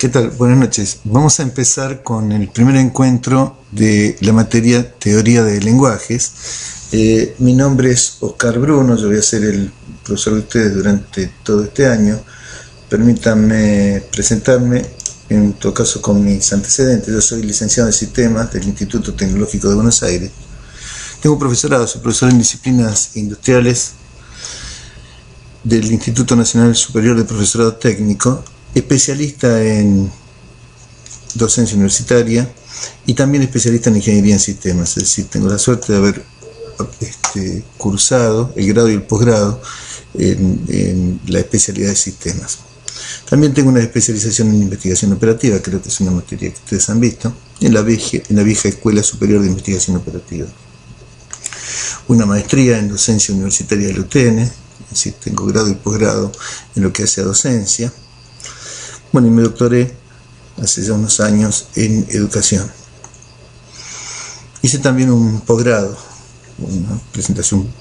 ¿Qué tal? Buenas noches. Vamos a empezar con el primer encuentro de la materia Teoría de Lenguajes. Mi nombre es Oscar Bruno, yo voy a ser el profesor de ustedes durante todo este año. Permítanme presentarme, en todo caso con mis antecedentes. Yo soy licenciado en Sistemas del Instituto Tecnológico de Buenos Aires. Tengo profesorado, soy profesor en disciplinas industriales del Instituto Nacional Superior de Profesorado Técnico, especialista en docencia universitaria y también especialista en ingeniería en sistemas. Es decir, tengo la suerte de haber cursado el grado y el posgrado en la especialidad de sistemas. También tengo una especialización en investigación operativa, creo que es una materia que ustedes han visto, en la vieja Escuela Superior de Investigación Operativa. Una maestría en docencia universitaria del UTN, es decir, tengo grado y posgrado en lo que hace a docencia. Bueno, y me doctoré hace ya unos años en educación. Hice también un posgrado, una presentación,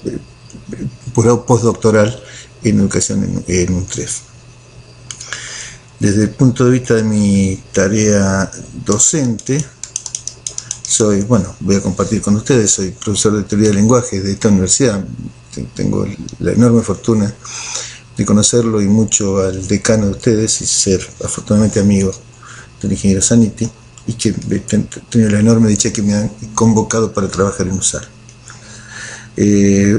posgrado postdoctoral en educación en UNTREF. Desde el punto de vista de mi tarea docente, voy a compartir con ustedes, soy profesor de teoría de lenguajes de esta universidad. Tengo la enorme fortuna de conocerlo y mucho al decano de ustedes y ser afortunadamente amigo del ingeniero Zanetti, y que he tenido la enorme dicha que me han convocado para trabajar en USAR.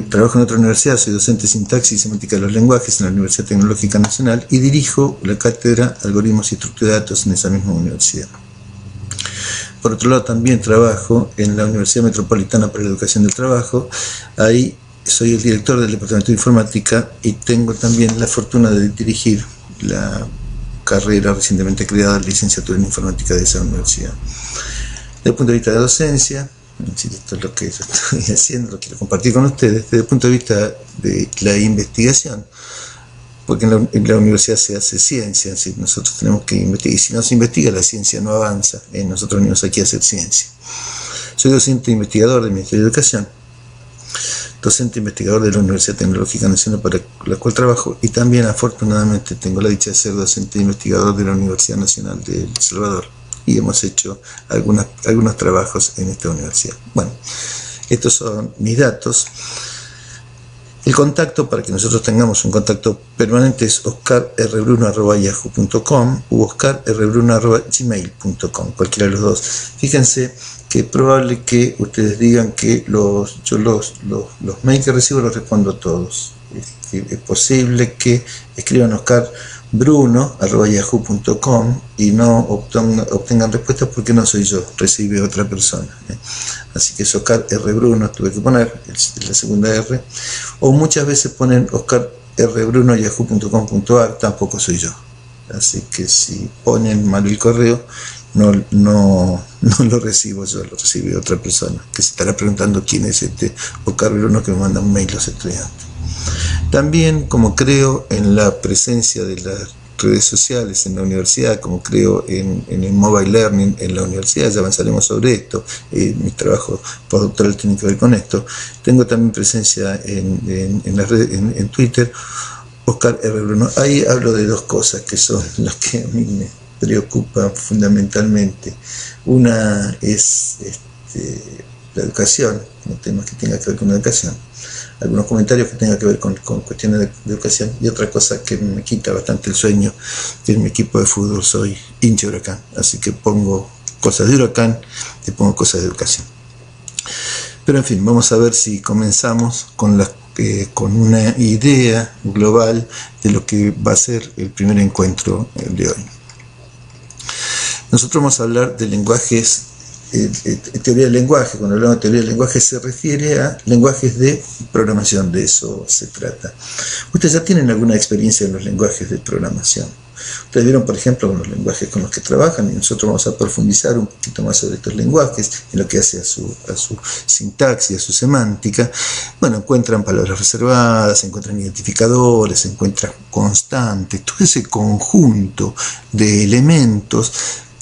Trabajo en otra universidad, soy docente de sintaxis y semántica de los lenguajes en la Universidad Tecnológica Nacional y dirijo la cátedra Algoritmos y Estructura de Datos en esa misma universidad. Por otro lado, también trabajo en la Universidad Metropolitana para la Educación del Trabajo. Ahí soy el director del Departamento de Informática y tengo también la fortuna de dirigir la carrera recientemente creada de licenciatura en Informática de esa universidad. Desde el punto de vista de docencia, esto es lo que yo estoy haciendo, lo quiero compartir con ustedes. Desde el punto de vista de la investigación, porque en la universidad se hace ciencia, es decir, nosotros tenemos que investigar, y si no se investiga la ciencia no avanza, nosotros venimos aquí a hacer ciencia. Soy docente e investigador del Ministerio de Educación, docente investigador de la Universidad Tecnológica Nacional para la cual trabajo, y también afortunadamente tengo la dicha de ser docente e investigador de la Universidad Nacional de El Salvador, y hemos hecho algunos trabajos en esta universidad. Bueno, estos son mis datos. El contacto, para que nosotros tengamos un contacto permanente, es oscarrbruno@yahoo.com u oscarrbruno@gmail.com, cualquiera de los dos. Fíjense que es probable que ustedes digan que los mails que recibo los respondo todos. Es posible que escriban oscarbruno@yahoo.com y no obtengan respuestas porque no soy yo, recibe otra persona. Así que es Oscar R. Bruno, tuve que poner la segunda R, o muchas veces ponen oscarbruno@yahoo.com.ar, tampoco soy yo. Así que si ponen mal el correo, no lo recibo yo, lo recibe otra persona, que se estará preguntando quién es Oscar Bruno que me manda un mail los estudiantes. También, como creo en la presencia de las redes sociales en la universidad, como creo en el mobile learning en la universidad, ya avanzaremos sobre esto, mi trabajo postdoctoral tiene que ver con esto. Tengo también presencia en las redes, en Twitter, Oscar R. Bruno. Ahí hablo de dos cosas que son las que a mí me preocupan fundamentalmente. Una es la educación, temas que tengan que ver con la educación, algunos comentarios que tengan que ver con cuestiones de educación, y otra cosa que me quita bastante el sueño, que en mi equipo de fútbol soy hincha de Huracán, así que pongo cosas de Huracán y pongo cosas de educación. Pero en fin, vamos a ver si comenzamos con una idea global de lo que va a ser el primer encuentro de hoy. Nosotros vamos a hablar de lenguajes, teoría del lenguaje. Cuando hablamos de teoría del lenguaje se refiere a lenguajes de programación, de eso se trata. Ustedes ya tienen alguna experiencia en los lenguajes de programación. Ustedes vieron, por ejemplo, los lenguajes con los que trabajan, y nosotros vamos a profundizar un poquito más sobre estos lenguajes, en lo que hace a su sintaxis, a su semántica. Bueno, encuentran palabras reservadas, encuentran identificadores, encuentran constantes, todo ese conjunto de elementos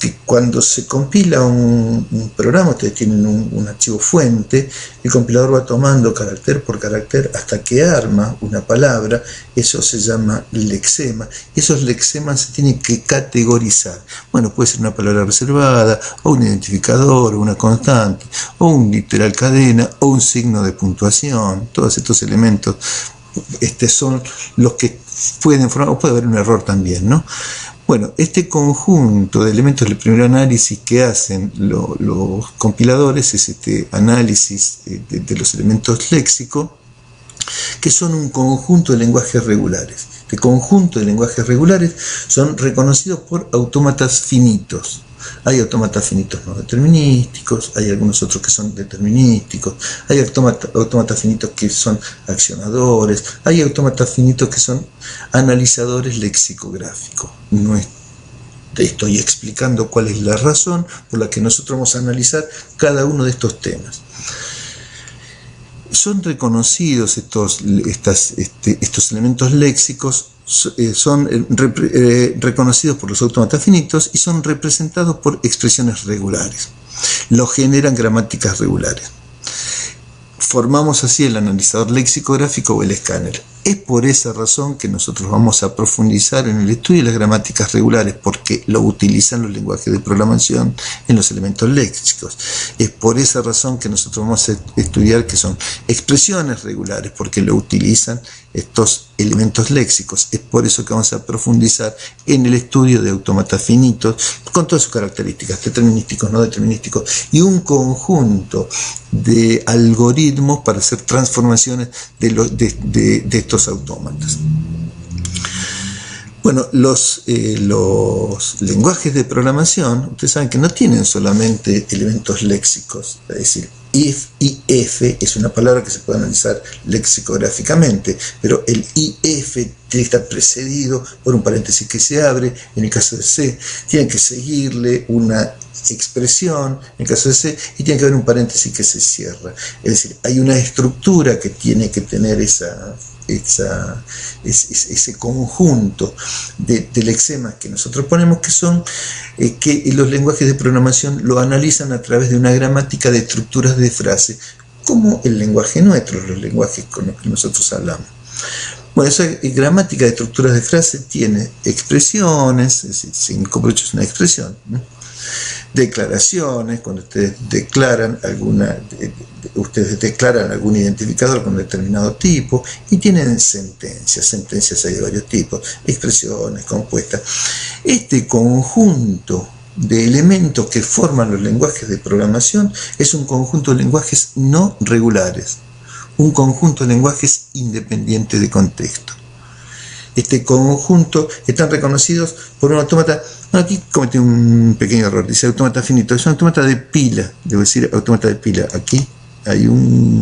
que cuando se compila un programa, ustedes tienen un archivo fuente, el compilador va tomando carácter por carácter hasta que arma una palabra. Eso se llama lexema. Esos lexemas se tienen que categorizar. Bueno, puede ser una palabra reservada, o un identificador, o una constante, o un literal cadena, o un signo de puntuación. Todos estos elementos son los que pueden formar, o puede haber un error también, ¿no? Bueno, este conjunto de elementos del primer análisis que hacen los compiladores es este análisis de los elementos léxicos, que son un conjunto de lenguajes regulares. Este conjunto de lenguajes regulares son reconocidos por autómatas finitos. Hay autómatas finitos no determinísticos, hay algunos otros que son determinísticos, hay autómatas finitos que son accionadores, hay autómatas finitos que son analizadores lexicográficos. No estoy explicando cuál es la razón por la que nosotros vamos a analizar cada uno de estos temas. Son reconocidos estos elementos léxicos, son reconocidos por los autómatas finitos y son representados por expresiones regulares. Los generan gramáticas regulares. Formamos así el analizador lexicográfico o el escáner. Es por esa razón que nosotros vamos a profundizar en el estudio de las gramáticas regulares, porque lo utilizan los lenguajes de programación en los elementos léxicos. Es por esa razón que nosotros vamos a estudiar que son expresiones regulares, porque lo utilizan estos elementos léxicos. Es por eso que vamos a profundizar en el estudio de autómatas finitos con todas sus características, determinísticos, no determinísticos, y un conjunto de algoritmos para hacer transformaciones de estos autómatas. Bueno, los lenguajes de programación, ustedes saben que no tienen solamente elementos léxicos, es decir, if y f es una palabra que se puede analizar lexicográficamente, pero el if tiene que estar precedido por un paréntesis que se abre. En el caso de C tiene que seguirle una expresión, en el caso de C, y tiene que haber un paréntesis que se cierra. Es decir, hay una estructura que tiene que tener ese conjunto de lexemas que nosotros ponemos, que son que los lenguajes de programación lo analizan a través de una gramática de estructuras de frase, como el lenguaje nuestro, los lenguajes con los que nosotros hablamos. Bueno, esa gramática de estructuras de frase tiene expresiones, es decir, 5 por 8 es una expresión, ¿no? Declaraciones, cuando ustedes declaran algún identificador con determinado tipo, y tienen sentencias hay de varios tipos, expresiones compuestas. Este conjunto de elementos que forman los lenguajes de programación es un conjunto de lenguajes no regulares, un conjunto de lenguajes independientes de contexto. Este conjunto están reconocidos por un autómata. Aquí cometí un pequeño error, dice autómata finito, es un autómata de pila, debo decir autómata de pila. Aquí hay un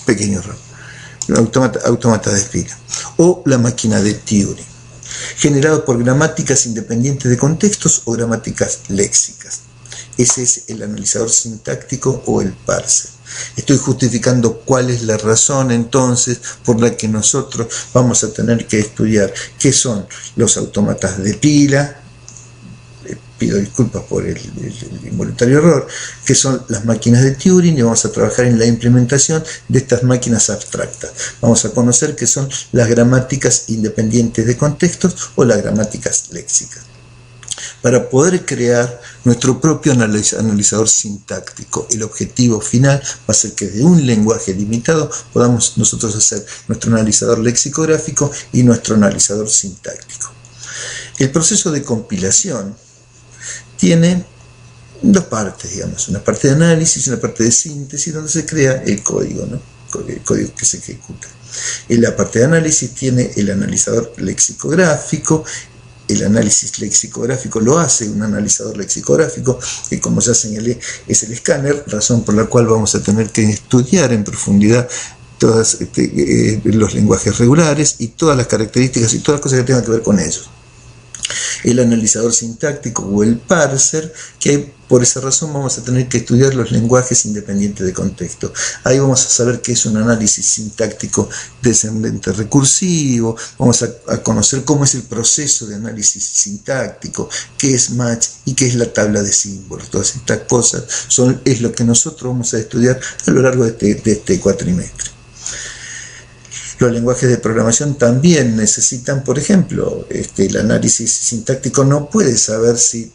pequeño error, autómata de pila, o la máquina de Turing, generado por gramáticas independientes de contextos o gramáticas léxicas. Ese es el analizador sintáctico o el parser. Estoy justificando cuál es la razón entonces por la que nosotros vamos a tener que estudiar qué son los autómatas de pila. Pido disculpas por el involuntario error, que son las máquinas de Turing, y vamos a trabajar en la implementación de estas máquinas abstractas. Vamos a conocer qué son las gramáticas independientes de contextos o las gramáticas léxicas, para poder crear nuestro propio analizador sintáctico. El objetivo final va a ser que de un lenguaje limitado podamos nosotros hacer nuestro analizador lexicográfico y nuestro analizador sintáctico. El proceso de compilación tiene dos partes, digamos, una parte de análisis y una parte de síntesis, donde se crea el código, ¿no? El código que se ejecuta. En la parte de análisis tiene el analizador lexicográfico. El análisis lexicográfico lo hace un analizador lexicográfico, que como ya señalé es el escáner, razón por la cual vamos a tener que estudiar en profundidad todos los lenguajes regulares y todas las características y todas las cosas que tengan que ver con ellos. el analizador sintáctico o el parser, que por esa razón vamos a tener que estudiar los lenguajes independientes de contexto. Ahí vamos a saber qué es un análisis sintáctico descendente recursivo, vamos a conocer cómo es el proceso de análisis sintáctico, qué es match y qué es la tabla de símbolos. Todas estas cosas es lo que nosotros vamos a estudiar a lo largo de este cuatrimestre. Los lenguajes de programación también necesitan, por ejemplo, el análisis sintáctico no puede saber si,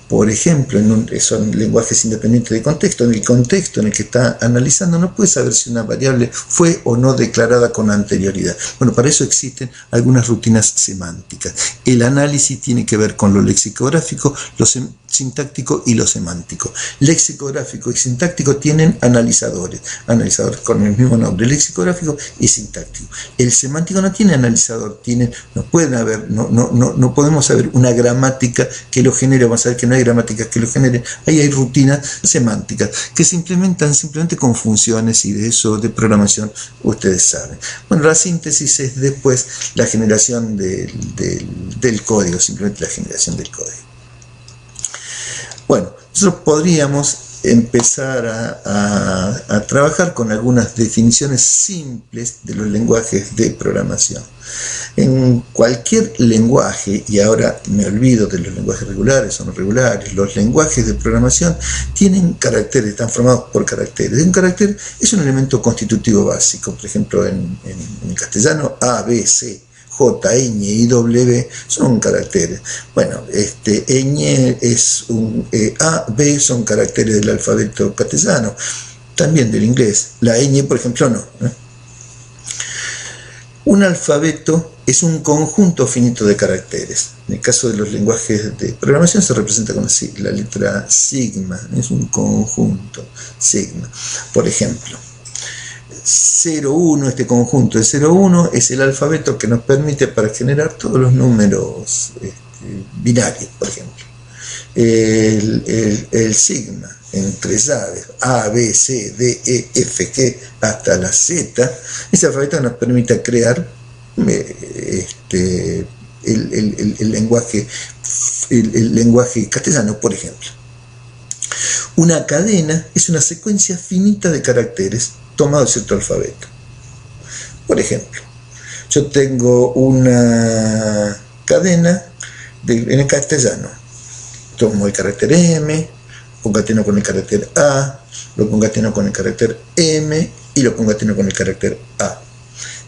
por ejemplo, son lenguajes independientes de contexto, en el contexto en el que está analizando no puede saber si una variable fue o no declarada con anterioridad. Bueno, para eso existen algunas rutinas semánticas. El análisis tiene que ver con lo lexicográfico, lo sintáctico y lo semántico. Lexicográfico y sintáctico tienen analizadores con el mismo nombre, lexicográfico y sintáctico. El semántico no tiene analizador, no podemos saber una gramática que lo genere, vamos a ver que no hay gramáticas que lo generen, ahí hay rutinas semánticas que se implementan simplemente con funciones, y de eso de programación ustedes saben. Bueno, la síntesis es después la generación del código, simplemente la generación del código. Bueno, nosotros podríamos empezar a trabajar con algunas definiciones simples de los lenguajes de programación. En cualquier lenguaje, y ahora me olvido de los lenguajes regulares o no regulares, los lenguajes de programación tienen caracteres, están formados por caracteres. Un carácter es un elemento constitutivo básico, por ejemplo en castellano A, B, C, J, ñ y W son caracteres. Bueno, ñ es A, B son caracteres del alfabeto castellano, también del inglés. La ñ, por ejemplo, no. Un alfabeto es un conjunto finito de caracteres. En el caso de los lenguajes de programación se representa con la letra sigma, es un conjunto, sigma. Por ejemplo, 0,1, este conjunto de 0,1 es el alfabeto que nos permite para generar todos los números binarios, por ejemplo. El sigma, en 3 llaves, A, B, C, D, E, F, G, hasta la Z, ese alfabeto nos permite crear el lenguaje castellano, por ejemplo. Una cadena es una secuencia finita de caracteres tomado de cierto alfabeto. Por ejemplo, yo tengo una cadena en el castellano. Tomo el carácter M, concateno con el carácter A, lo concateno con el carácter M y lo concateno con el carácter A.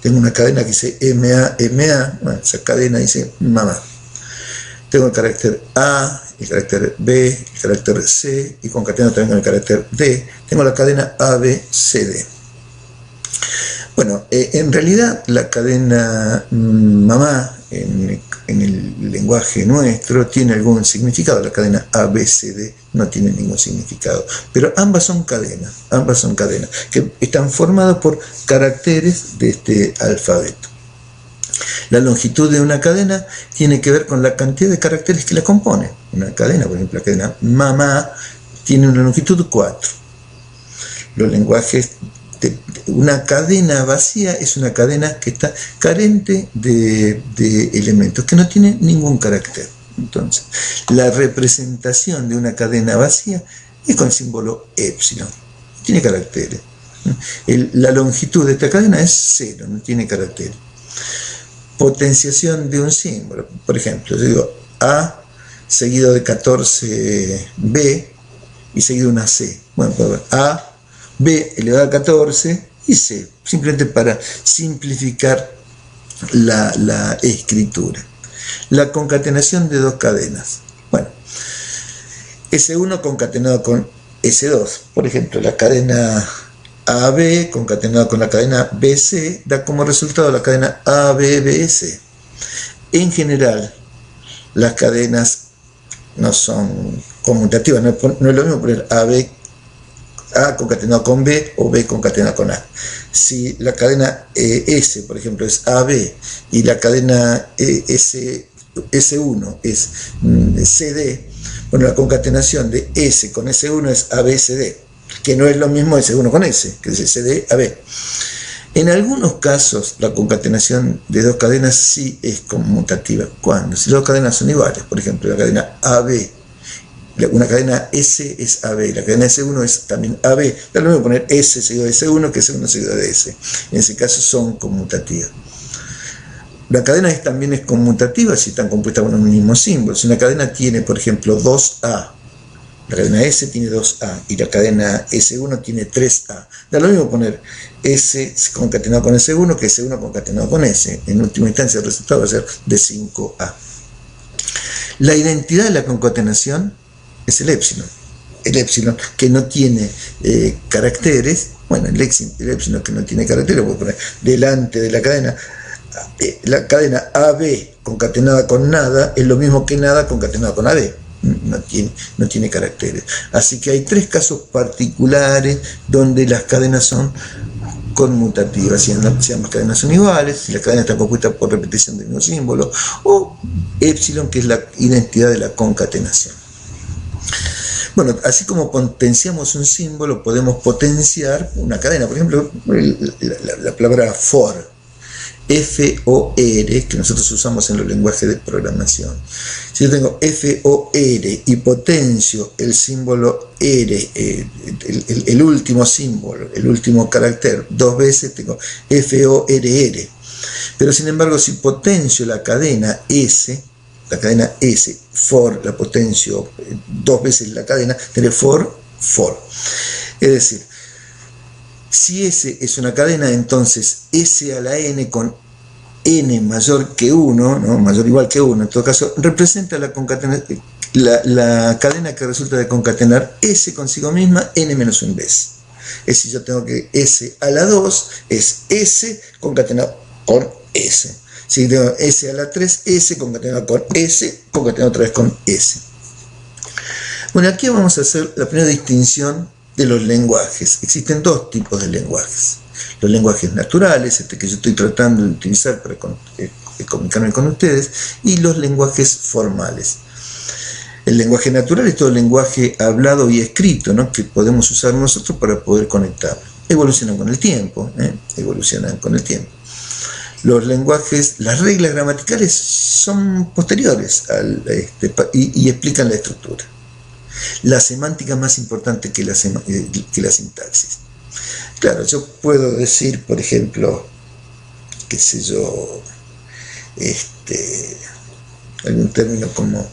Tengo una cadena que dice MA, MA, bueno, esa cadena dice mamá. Tengo el carácter A, el carácter B, el carácter C y concateno también con el carácter D. Tengo la cadena ABCD. Bueno, en realidad la cadena mamá en el lenguaje nuestro tiene algún significado. La cadena ABCD no tiene ningún significado, pero ambas son cadenas que están formadas por caracteres de este alfabeto. La longitud de una cadena tiene que ver con la cantidad de caracteres que la componen. Una cadena, por ejemplo, la cadena mamá tiene una longitud 4. Los lenguajes una cadena vacía es una cadena que está carente de elementos, que no tiene ningún carácter. Entonces, la representación de una cadena vacía es con el símbolo epsilon, tiene caracteres. La longitud de esta cadena es 0, no tiene carácter. Potenciación de un símbolo, por ejemplo, yo digo A seguido de 14B y seguido de una C. Bueno, puedo ver A, B elevado a 14 y C, simplemente para simplificar la escritura. La concatenación de dos cadenas. Bueno, S1 concatenado con S2. Por ejemplo, la cadena AB concatenado con la cadena BC da como resultado la cadena ABBC. En general, las cadenas no son conmutativas, no es lo mismo poner A concatenado con B o B concatenado con A. Si la cadena S, por ejemplo, es AB y la cadena S1 es CD, bueno, la concatenación de S con S1 es ABCD, que no es lo mismo S1 con S, que es CD, AB. En algunos casos, la concatenación de dos cadenas sí es conmutativa. ¿Cuándo? Si las dos cadenas son iguales, por ejemplo, la cadena AB, una cadena S es AB, la cadena S1 es también AB, da lo mismo poner S seguido de S1 que S1 seguido de S. En ese caso son conmutativas. La cadena también es conmutativa si están compuestas con un mismo símbolo. Si una cadena tiene, por ejemplo, 2A, la cadena S tiene 2A y la cadena S1 tiene 3A. Da lo mismo poner S concatenado con S1 que S1 concatenado con S. En última instancia el resultado va a ser de 5A. La identidad de la concatenación es el épsilon. El épsilon que no tiene caracteres, bueno, el épsilon que no tiene caracteres, voy a poner delante de la cadena AB concatenada con nada es lo mismo que nada concatenado con AB. No tiene caracteres. Así que hay tres casos particulares donde las cadenas son conmutativas, si ambas cadenas son iguales, si la cadena está compuesta por repetición del mismo símbolo, o épsilon, que es la identidad de la concatenación. Bueno, así como potenciamos un símbolo, podemos potenciar una cadena. Por ejemplo, la palabra for, F-O-R, que nosotros usamos en los lenguajes de programación. Si yo tengo F-O-R y potencio el símbolo R, el último símbolo, el último carácter, dos veces, tengo F-O-R-R. Pero sin embargo, si potencio la cadena S, for, la potencio dos veces la cadena, tendré for. Es decir, si S es una cadena, entonces S a la N con N mayor que 1, ¿no? Mayor o igual que 1, en todo caso, representa la cadena que resulta de concatenar S consigo misma N menos 1 vez. Es decir, yo tengo que S a la 2 es S concatenado con S. Si tengo S a la 3, S concatenado con S, concatenado otra vez con S. Bueno, aquí vamos a hacer la primera distinción de los lenguajes. Existen dos tipos de lenguajes. Los lenguajes naturales, que yo estoy tratando de utilizar para comunicarme con ustedes, y los lenguajes formales. El lenguaje natural es todo el lenguaje hablado y escrito, ¿no?, que podemos usar nosotros para poder conectar. Evolucionan con el tiempo, Los lenguajes, las reglas gramaticales son posteriores y explican la estructura. La semántica es más importante que la sintaxis. Claro, yo puedo decir, por ejemplo, qué sé yo, algún término como,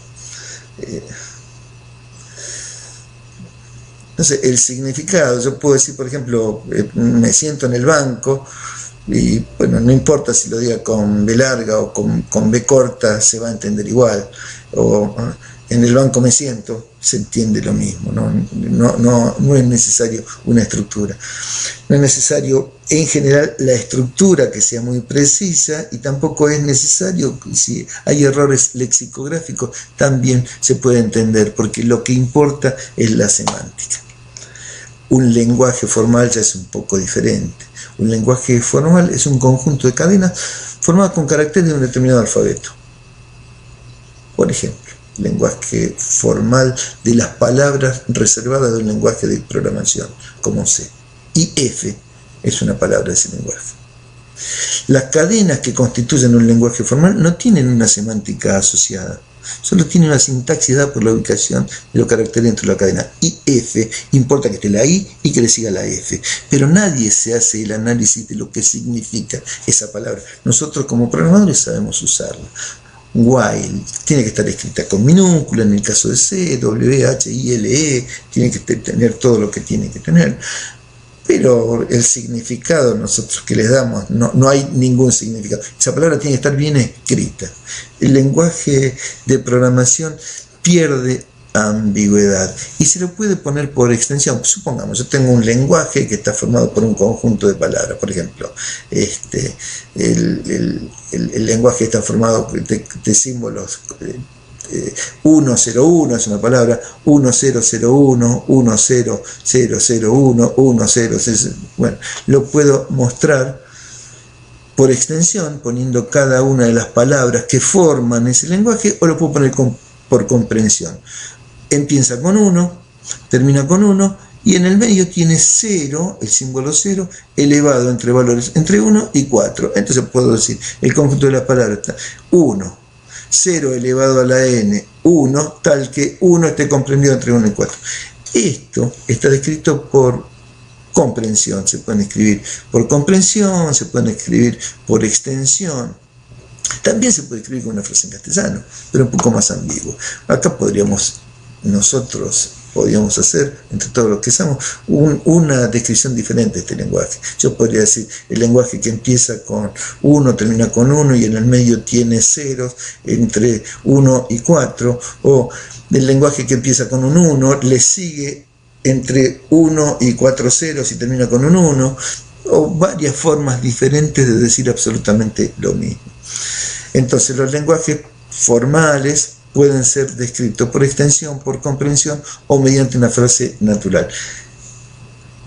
no sé, el significado. Yo puedo decir, por ejemplo, me siento en el banco, y bueno, no importa si lo diga con B larga o con B corta, se va a entender igual. O en el banco me siento, se entiende lo mismo. No es necesario una estructura. No es necesario en general la estructura que sea muy precisa, y tampoco es necesario, si hay errores lexicográficos, también se puede entender, porque lo que importa es la semántica. Un lenguaje formal ya es un poco diferente. Un lenguaje formal es un conjunto de cadenas formadas con caracteres de un determinado alfabeto. Por ejemplo, lenguaje formal de las palabras reservadas de un lenguaje de programación, como C. Y F es una palabra de ese lenguaje. Las cadenas que constituyen un lenguaje formal no tienen una semántica asociada, solo tiene una sintaxis dada por la ubicación de los caracteres dentro de la cadena. Y F, importa que esté la I y que le siga la F. Pero nadie se hace el análisis de lo que significa esa palabra. Nosotros como programadores sabemos usarla. While tiene que estar escrita con minúscula en el caso de C, W, H, I, L, E, tiene que tener todo lo que tiene que tener. Pero el significado nosotros que les damos, no hay ningún significado. Esa palabra tiene que estar bien escrita. El lenguaje de programación pierde ambigüedad y se lo puede poner por extensión. Supongamos, yo tengo un lenguaje que está formado por un conjunto de palabras. Por ejemplo, el lenguaje está formado de símbolos. 101 es una palabra, 1001, 10001, 1000. Bueno, lo puedo mostrar por extensión poniendo cada una de las palabras que forman ese lenguaje, o lo puedo poner por comprensión. Empieza con 1, termina con 1 y en el medio tiene 0, el símbolo 0, elevado entre valores entre 1 y 4. Entonces puedo decir, el conjunto de las palabras está 1, 0 elevado a la n, 1, tal que 1 esté comprendido entre 1 y 4. Esto está descrito por comprensión, se pueden escribir por comprensión, se pueden escribir por extensión. También se puede escribir con una frase en castellano, pero un poco más ambiguo. Acá nosotros podríamos hacer, entre todos los que somos, una descripción diferente de este lenguaje. Yo podría decir, el lenguaje que empieza con 1, termina con 1 y en el medio tiene ceros entre 1 y 4, o el lenguaje que empieza con un 1, le sigue entre 1 y 4 ceros y termina con un 1, o varias formas diferentes de decir absolutamente lo mismo. Entonces los lenguajes formales pueden ser descritos por extensión, por comprensión o mediante una frase natural,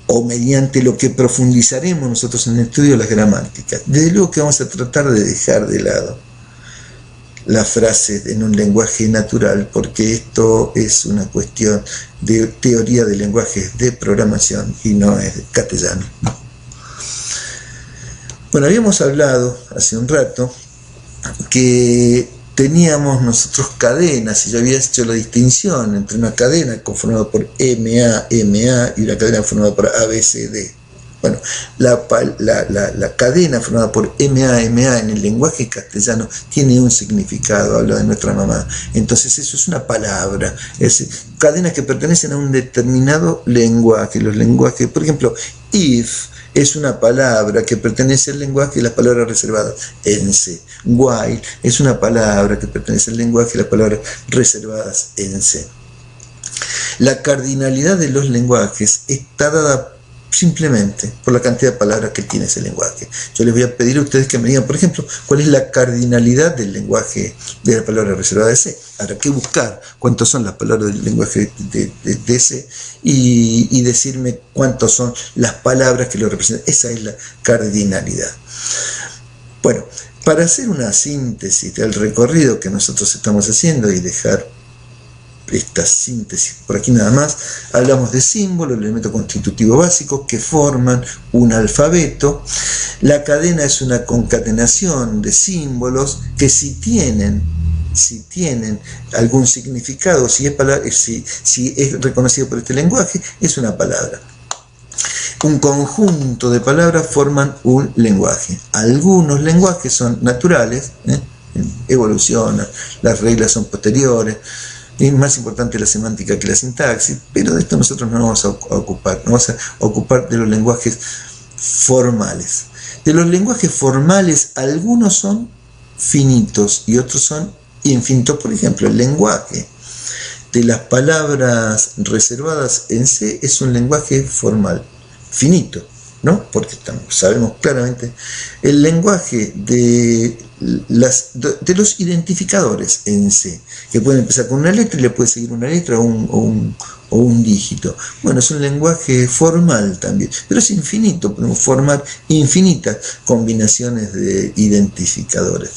o mediante lo que profundizaremos nosotros en el estudio de las gramáticas. Desde luego que vamos a tratar de dejar de lado las frases en un lenguaje natural, porque esto es una cuestión de teoría de lenguajes de programación y no es castellano. Bueno, habíamos hablado hace un rato que teníamos nosotros cadenas, y yo había hecho la distinción entre una cadena conformada por MA y una cadena formada por ABCD. Bueno, la cadena formada por MA en el lenguaje castellano tiene un significado, habla de nuestra mamá. Entonces eso es una palabra, es cadenas que pertenecen a un determinado lenguaje. Los lenguajes, por ejemplo, if es una palabra que pertenece al lenguaje y las palabras reservadas en C. While es una palabra que pertenece al lenguaje y las palabras reservadas en C. La cardinalidad de los lenguajes está dada simplemente por la cantidad de palabras que tiene ese lenguaje. Yo les voy a pedir a ustedes que me digan, por ejemplo, cuál es la cardinalidad del lenguaje de la palabra reservada de C. Habrá que buscar cuántas son las palabras del lenguaje de C y decirme cuántas son las palabras que lo representan. Esa es la cardinalidad. Bueno, para hacer una síntesis del recorrido que nosotros estamos haciendo y dejar esta síntesis por aquí nada más, hablamos de símbolos, el elemento constitutivo básico que forman un alfabeto. La cadena es una concatenación de símbolos que si tienen algún significado, si es reconocido por este lenguaje, es una palabra. Un conjunto de palabras forman un lenguaje. Algunos lenguajes son naturales, evolucionan, las reglas son posteriores. Es más importante la semántica que la sintaxis, pero de esto nosotros no nos vamos a ocupar. Nos vamos a ocupar de los lenguajes formales. De los lenguajes formales, algunos son finitos y otros son infinitos. Por ejemplo, el lenguaje de las palabras reservadas en C es un lenguaje formal, finito, ¿no? Porque sabemos claramente el lenguaje de los identificadores en C, que pueden empezar con una letra y le puede seguir una letra o un dígito. Bueno, es un lenguaje formal también, pero es infinito, podemos formar infinitas combinaciones de identificadores.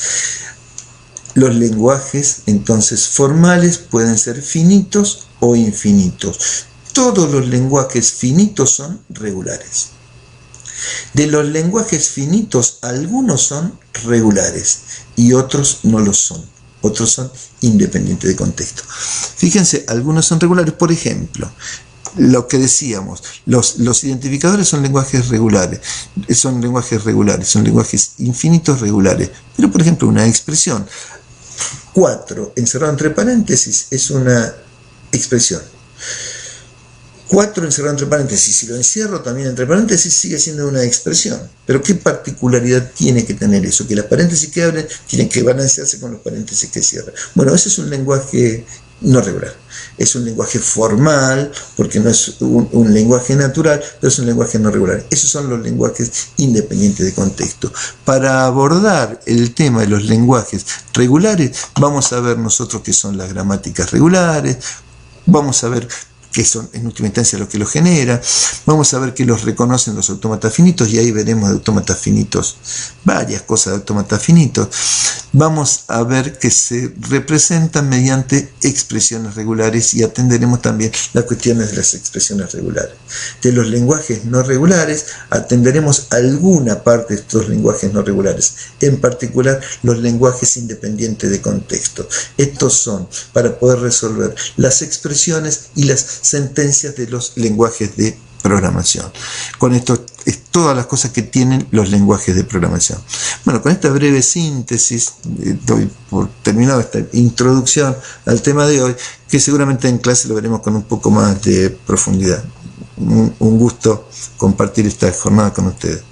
Los lenguajes, entonces, formales pueden ser finitos o infinitos. Todos los lenguajes finitos son regulares. De los lenguajes finitos, algunos son regulares y otros no lo son. Otros son independientes de contexto. Fíjense, algunos son regulares. Por ejemplo, lo que decíamos, los identificadores son lenguajes regulares, son lenguajes infinitos regulares. Pero, por ejemplo, una expresión 4 encerrado entre paréntesis es una expresión. 4 encerrado entre paréntesis, si lo encierro también entre paréntesis, sigue siendo una expresión. Pero ¿qué particularidad tiene que tener eso? Que las paréntesis que abren tienen que balancearse con los paréntesis que cierran. Bueno, ese es un lenguaje no regular. Es un lenguaje formal, porque no es un lenguaje natural, pero es un lenguaje no regular. Esos son los lenguajes independientes de contexto. Para abordar el tema de los lenguajes regulares, vamos a ver nosotros qué son las gramáticas regulares, vamos a ver que son en última instancia lo que los genera. Vamos a ver que los reconocen los autómatas finitos, y ahí veremos de autómatas finitos varias cosas de autómatas finitos. Vamos a ver que se representan mediante expresiones regulares, y atenderemos también las cuestiones de las expresiones regulares. De los lenguajes no regulares atenderemos alguna parte de estos lenguajes no regulares, en particular los lenguajes independientes de contexto. Estos son para poder resolver las expresiones y las sentencias de los lenguajes de programación. Con esto es todas las cosas que tienen los lenguajes de programación. Bueno, con esta breve síntesis doy por terminado esta introducción al tema de hoy, que seguramente en clase lo veremos con un poco más de profundidad. Un gusto compartir esta jornada con ustedes.